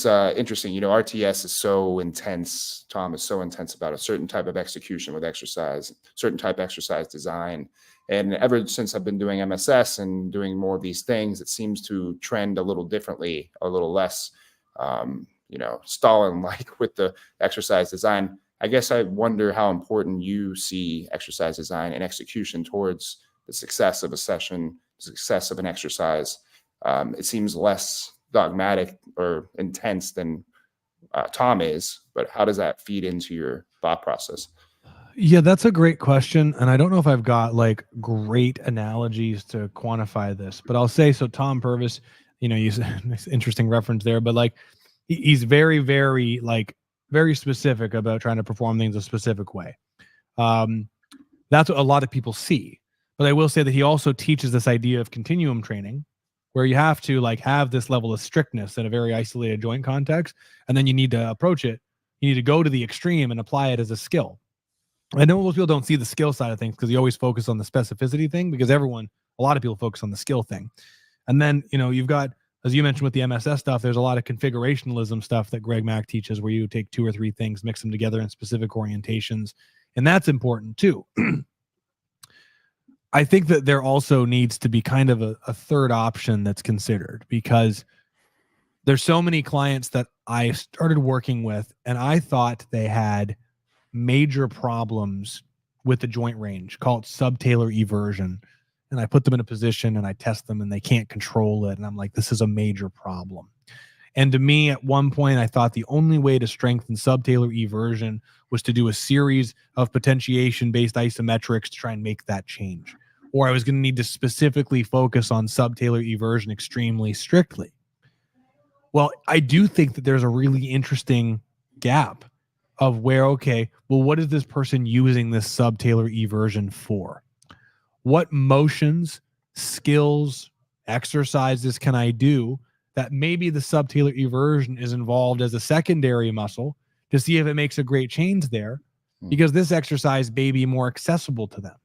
interesting. RTS is so intense. Tom is so intense about a certain type of execution with exercise, certain type of exercise design. And ever since I've been doing MSS and doing more of these things, it seems to trend a little differently, a little less, Stalin-like with the exercise design. I guess I wonder how important you see exercise design and execution towards the success of a session, success of an exercise. It seems less dogmatic or intense than Tom is, but how does that feed into your thought process? Yeah, that's a great question. And I don't know if I've got like great analogies to quantify this, but I'll say, so Tom Purvis, he's an interesting reference there, but like he's very, very, like very specific about trying to perform things a specific way. That's what a lot of people see. But I will say that he also teaches this idea of continuum training, where you have to like have this level of strictness in a very isolated joint context, and then you need to approach it. You need to go to the extreme and apply it as a skill. I know most people don't see the skill side of things because you always focus on the specificity thing, because a lot of people focus on the skill thing. And then, you've got, as you mentioned with the MSS stuff, there's a lot of configurationalism stuff that Greg Mack teaches where you take two or three things, mix them together in specific orientations. And that's important too. I think that there also needs to be kind of a third option that's considered, because there's so many clients that I started working with and I thought they had major problems with the joint range, called subtalar eversion. And I put them in a position and I test them and they can't control it. And I'm like, this is a major problem. And to me, at one point, I thought the only way to strengthen subtalar eversion was to do a series of potentiation-based isometrics to try and make that change. Or I was going to need to specifically focus on subtalar eversion extremely strictly. Well, I do think that there's a really interesting gap of where, okay, well, what is this person using this subtalar eversion for? What motions, skills, exercises can I do that maybe the subtalar eversion is involved as a secondary muscle to see if it makes a great change there, because this exercise may be more accessible to them.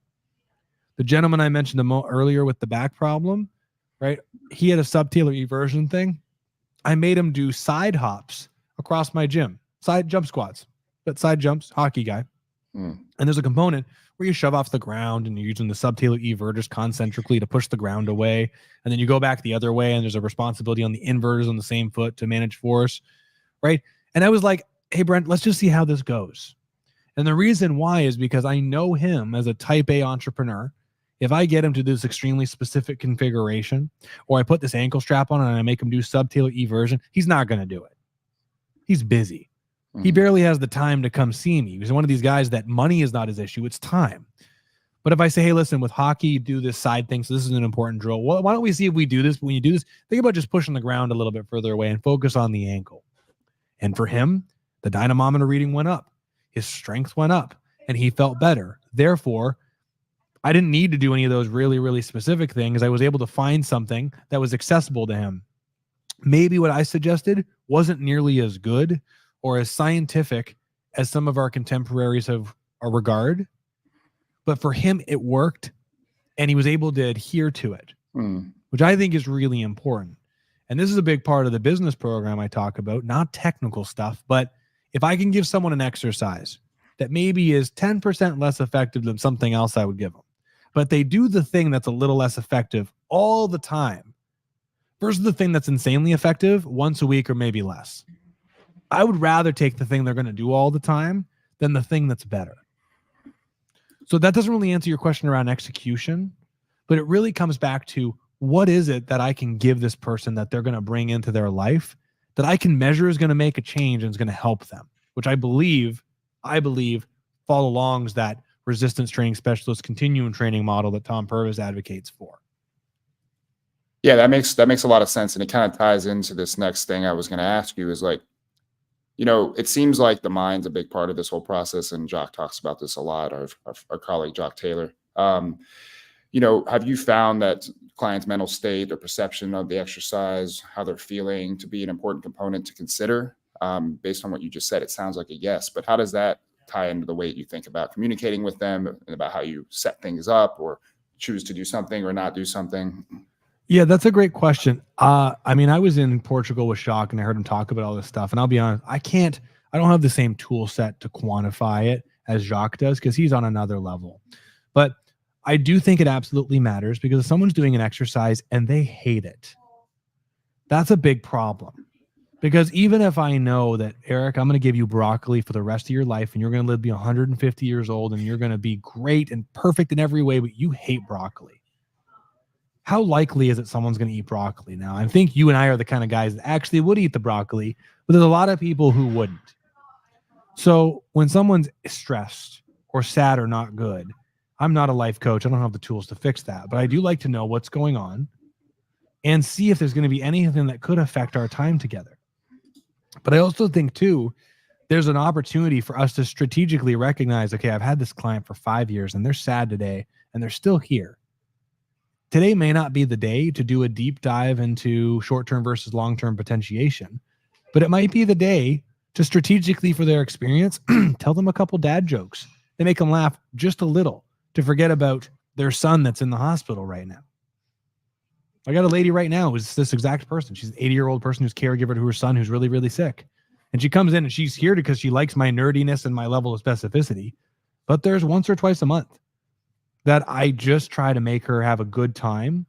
The gentleman I mentioned earlier with the back problem, right? He had a subtalar eversion thing. I made him do side hops across my gym, side jump squats, but side jumps, hockey guy. And there's a component where you shove off the ground and you're using the subtalar everters concentrically to push the ground away. And then you go back the other way, and there's a responsibility on the inverters on the same foot to manage force, right? And I was like, hey, Brent, let's just see how this goes. And the reason why is because I know him as a type A entrepreneur. If I get him to do this extremely specific configuration, or I put this ankle strap on and I make him do subtalar eversion, he's not going to do it. He's busy. He barely has the time to come see me. He's one of these guys that money is not his issue, it's time. But if I say, hey, listen, with hockey, you do this side thing, so this is an important drill. Well, why don't we see if we do this? When you do this, think about just pushing the ground a little bit further away and focus on the ankle. And for him, the dynamometer reading went up. His strength went up, and he felt better. Therefore, I didn't need to do any of those really, really specific things. I was able to find something that was accessible to him. Maybe what I suggested wasn't nearly as good or as scientific as some of our contemporaries have a regard, but for him, it worked, and he was able to adhere to it, which I think is really important. And this is a big part of the business program I talk about, not technical stuff, but if I can give someone an exercise that maybe is 10% less effective than something else I would give them, but they do the thing that's a little less effective all the time versus the thing that's insanely effective once a week or maybe less, I would rather take the thing they're going to do all the time than the thing that's better. So that doesn't really answer your question around execution, but it really comes back to what is it that I can give this person that they're going to bring into their life that I can measure is going to make a change and is going to help them, which I believe follow along that resistance training specialist continuum training model that Tom Purvis advocates for. Yeah, that makes a lot of sense. And it kind of ties into this next thing I was going to ask you is like, it seems like the mind's a big part of this whole process. And Jock talks about this a lot, our colleague, Jock Taylor. Have you found that clients' mental state, their perception of the exercise, how they're feeling to be an important component to consider? Based on what you just said, it sounds like a yes, but how does that tie into the way you think about communicating with them and about how you set things up or choose to do something or not do something? Yeah, that's a great question. I was in Portugal with Jacques and I heard him talk about all this stuff. And I'll be honest, I don't have the same tool set to quantify it as Jacques does because he's on another level. But I do think it absolutely matters because if someone's doing an exercise and they hate it, that's a big problem. Because even if I know that, Eric, I'm going to give you broccoli for the rest of your life and you're going to live to be 150 years old and you're going to be great and perfect in every way, but you hate broccoli. How likely is it someone's going to eat broccoli? Now, I think you and I are the kind of guys that actually would eat the broccoli, but there's a lot of people who wouldn't. So when someone's stressed or sad or not good, I'm not a life coach. I don't have the tools to fix that, but I do like to know what's going on and see if there's going to be anything that could affect our time together. But I also think, too, there's an opportunity for us to strategically recognize, okay, I've had this client for 5 years and they're sad today and they're still here. Today may not be the day to do a deep dive into short-term versus long-term potentiation, but it might be the day to strategically, for their experience, tell them a couple dad jokes. They make them laugh just a little to forget about their son that's in the hospital right now. I got a lady right now who's this exact person. She's an 80-year-old person who's caregiver to her son who's really, really sick. And she comes in and she's here because she likes my nerdiness and my level of specificity. But there's once or twice a month that I just try to make her have a good time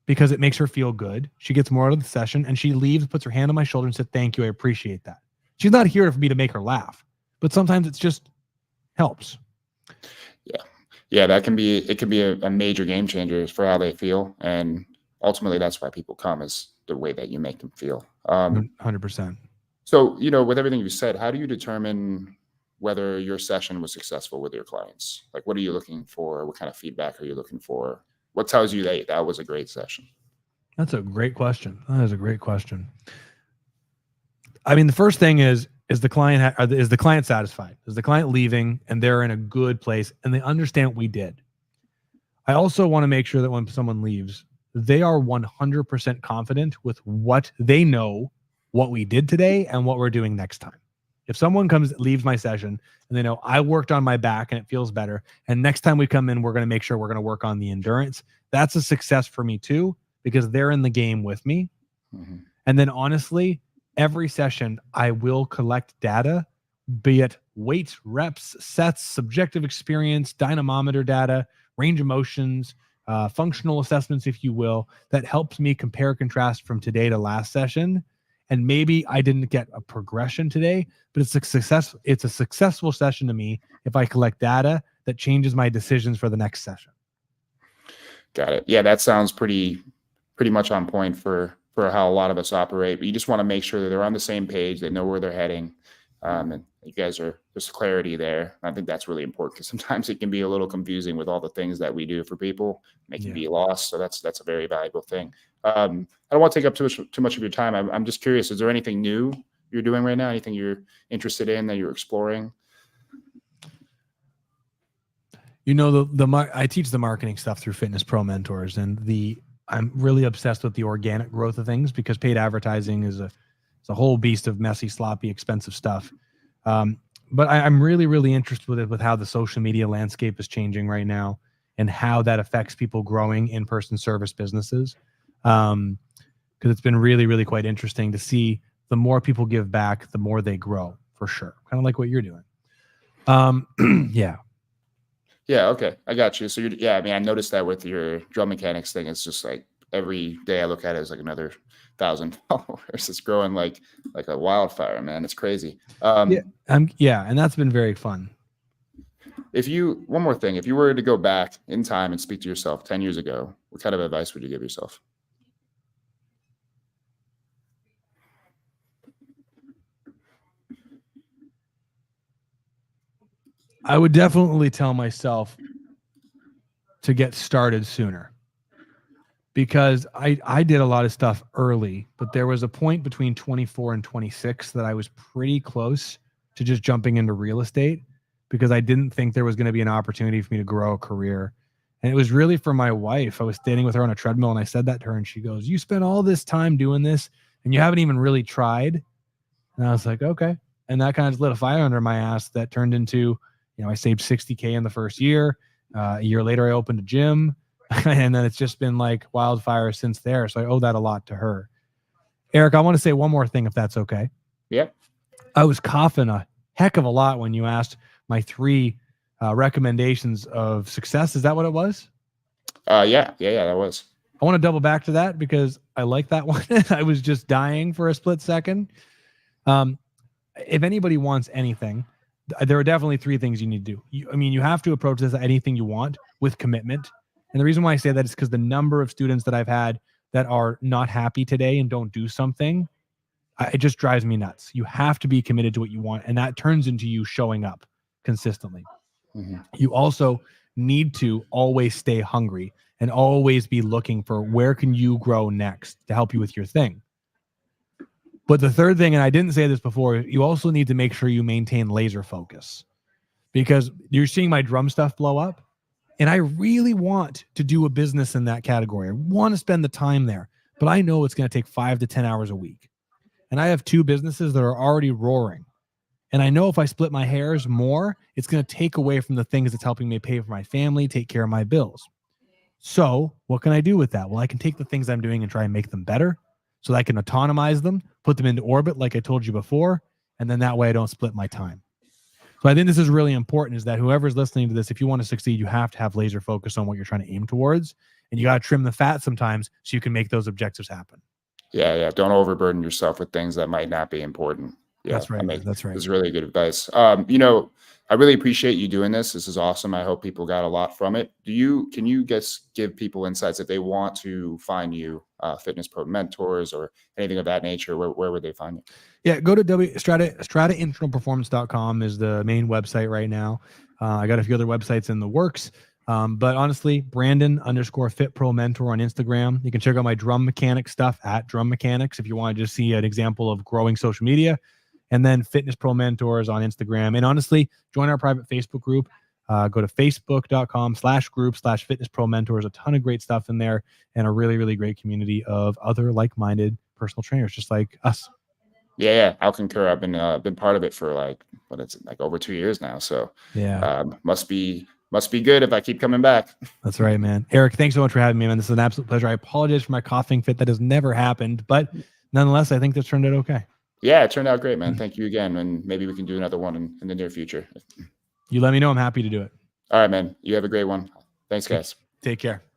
because it makes her feel good. She gets more out of the session and she leaves, puts her hand on my shoulder and said, thank you. I appreciate that. She's not here for me to make her laugh, but sometimes it's just helps. Yeah, it can be a major game changer for how they feel. And ultimately that's why people come, is the way that you make them feel. 100%. So, with everything you said, how do you determine whether your session was successful with your clients? Like, what are you looking for? What kind of feedback are you looking for? What tells you that was a great session? That's a great question. That is a great question. I mean, the first thing is is the client satisfied? Is the client leaving and they're in a good place and they understand what we did? I also want to make sure that when someone leaves, they are 100% confident with what they know, what we did today and what we're doing next time. If someone leaves my session and they know I worked on my back and it feels better, and next time we come in, we're going to make sure we're going to work on the endurance. That's a success for me too, because they're in the game with me. Mm-hmm. And then honestly, every session I will collect data, be it weight, reps, sets, subjective experience, dynamometer data, range of motions, functional assessments, if you will, that helps me compare contrast from today to last session. And maybe I didn't get a progression today, but it's a successful session to me if I collect data that changes my decisions for the next session. Got it. Yeah, that sounds pretty much on point for how a lot of us operate. But you just want to make sure that they're on the same page, they know where they're heading, and you guys there's clarity there. I think that's really important because sometimes it can be a little confusing with all the things that we do for people. They can be lost. So that's a very valuable thing. I don't want to take up too much of your time. I'm just curious, is there anything new you're doing right now? Anything you're interested in that you're exploring? You know, I teach the marketing stuff through Fitness Pro Mentors, and I'm really obsessed with the organic growth of things because paid advertising is a whole beast of messy, sloppy, expensive stuff. But I'm really, really interested with how the social media landscape is changing right now and how that affects people growing in-person service businesses. Because it's been really, really quite interesting to see the more people give back, the more they grow, for sure. Kind of like what you're doing. Yeah. Yeah. Okay. I got you. So I mean, I noticed that with your drum mechanics thing, it's just like every day I look at it as like another 1,000 followers. It's growing like a wildfire, man. It's crazy. And that's been very fun. One more thing, if you were to go back in time and speak to yourself 10 years ago, what kind of advice would you give yourself? I would definitely tell myself to get started sooner, because I did a lot of stuff early, but there was a point between 24 and 26 that I was pretty close to just jumping into real estate because I didn't think there was going to be an opportunity for me to grow a career. And it was really for my wife. I was standing with her on a treadmill and I said that to her and she goes, "You spent all this time doing this and you haven't even really tried." And I was like, okay. And that kind of lit a fire under my ass that turned into, I saved $60K in the first year. A year later, I opened a gym. And then it's just been like wildfire since there. So I owe that a lot to her. Eric, I want to say one more thing, if that's okay. Yeah. I was coughing a heck of a lot when you asked my 3 recommendations of success. Is that what it was? Yeah, that was. I want to double back to that because I like that one. I was just dying for a split second. If anybody wants anything, there are definitely 3 things you need to do. You have to approach this anything you want with commitment. And the reason why I say that is because the number of students that I've had that are not happy today and don't do something, it just drives me nuts. You have to be committed to what you want, and that turns into you showing up consistently. Mm-hmm. You also need to always stay hungry and always be looking for where can you grow next to help you with your thing. But the third thing, and I didn't say this before, you also need to make sure you maintain laser focus, because you're seeing my drum stuff blow up. And I really want to do a business in that category. I want to spend the time there, but I know it's going to take 5 to 10 hours a week. And I have 2 businesses that are already roaring. And I know if I split my hairs more, it's going to take away from the things that's helping me pay for my family, take care of my bills. So what can I do with that? Well, I can take the things I'm doing and try and make them better so that I can autonomize them, put them into orbit like I told you before, and then that way I don't split my time. So I think this is really important, is that whoever's listening to this, if you want to succeed, you have to have laser focus on what you're trying to aim towards. And you got to trim the fat sometimes so you can make those objectives happen. Yeah. Don't overburden yourself with things that might not be important. Yeah, that's right. That's right. This is really good advice. I really appreciate you doing this. This is awesome. I hope people got a lot from it. Can you give people insights if they want to find you, Fitness Pro Mentors or anything of that nature? Where would they find you? Yeah, go to stratainternalperformance.com is the main website right now. I got a few other websites in the works. But honestly, Brandon_FitProMentor on Instagram. You can check out my drum mechanic stuff at Drum Mechanics if you want to just see an example of growing social media. and then Fitness Pro Mentors on Instagram. And honestly, join our private Facebook group. Go to facebook.com/group/Fitness Pro Mentors. A ton of great stuff in there, and a really, really great community of other like-minded personal trainers, just like us. Yeah, I'll concur. I've been part of it for like over 2 years now. So Yeah, must be good if I keep coming back. that's right, man. Eric, thanks so much for having me, man. This is an absolute pleasure. I apologize for my coughing fit. That has never happened, but nonetheless, I think this turned out okay. Yeah, it turned out great, man. Thank you again, and maybe we can do another one in the near future. You let me know. I'm happy to do it. All right, man. You have a great one. Thanks, guys. Take care.